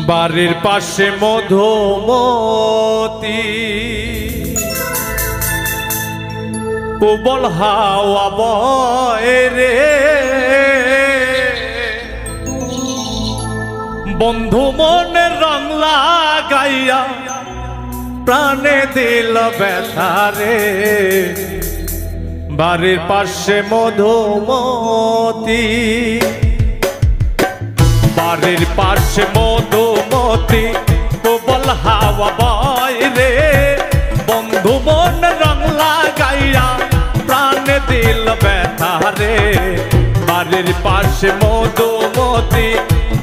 বাড়ির পাশে মধুমতি প্রবল হাওয়া বয় রে, বন্ধু মনের রং লাগাইয়া প্রাণে দিল ব্যথা রে। বাড়ির পাশে মধুমতি, বাড়ির পাশে মধুমতি প্রবল হাওয়া বয় রে, বন্ধু মন রং লাগাইয়া প্রাণে দিল ব্যথা রে। বাড়ির পাশে মধুমতি,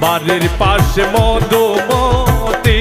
বাড়ির পাশে মধুমতি।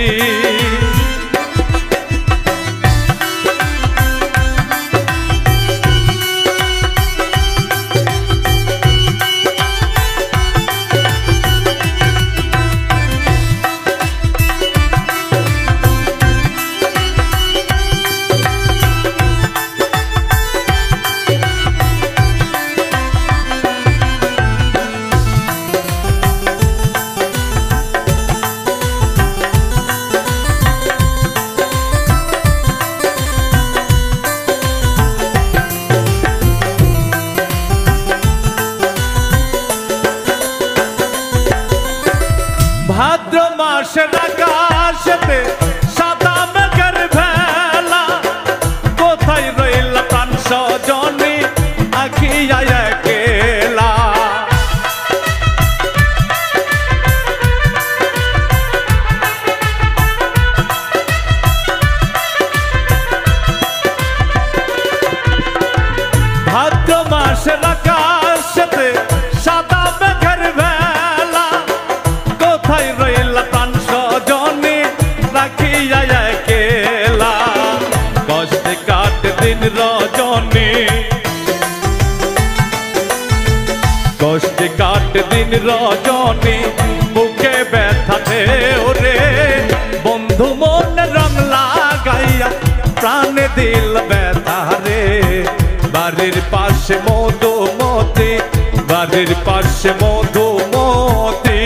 ভাদ্র মাসের আকাশেতে সাদা মেঘের ভেলা, কোথায় রইল প্রাণ সজনী আঁকিয়া একেলা। ভাদ্র মাসের আকাশেতে সাদা মেঘের ভেলা, কোথায় রইল প্রাণ সজনী রাখিয়া একেলা। কষ্টে কাটে দিন রজনী, কষ্টে কাটে দিন রজনী, বুকে ব্যথা ঢেউ রে, বন্ধু মনে রং লাগাইয়া প্রাণে দিল ব্যথা রে। বাড়ির পাশে মধুমতি, বাড়ির পাশে মধুমতি।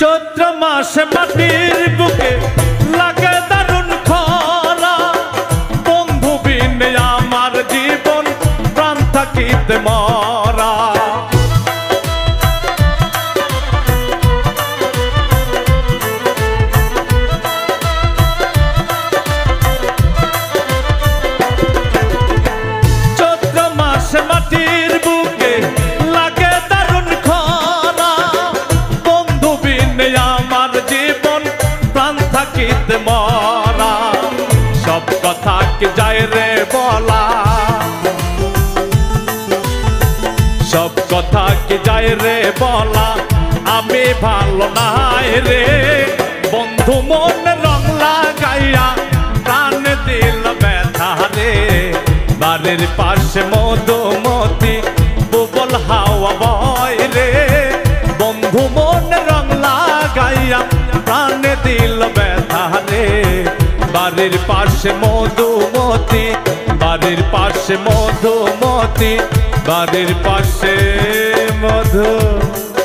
চৈত্র মাসে মাটির বুকে লাগে দারুণ খরা, বন্ধু বিনে আমার জীবন প্রাণ থাকিতে মরা। চৈত্র মাসে মাটির বুকে লাগে দারুণ খরা, বন্ধু বিনে আমার জীবন প্রাণ থাকিতে মরা। সব কথা কি যায় রে বলা, সব কথা কি যায় রে বলা, আমি ভালো নাই রে, বন্ধু মন রং লাগাইয়া প্রাণ দিল ব্যথা রে। বাড়ির পাশে মধুমতি প্রবল হাওয়া বয় রে, বন্ধু মন রং লাগাইয়া প্রাণ দিল ব্যথা রে। বাড়ির পাশে মধুমতি, বাড়ির পাশে মধুমতি, বাড়ির পাশে মধুমতি।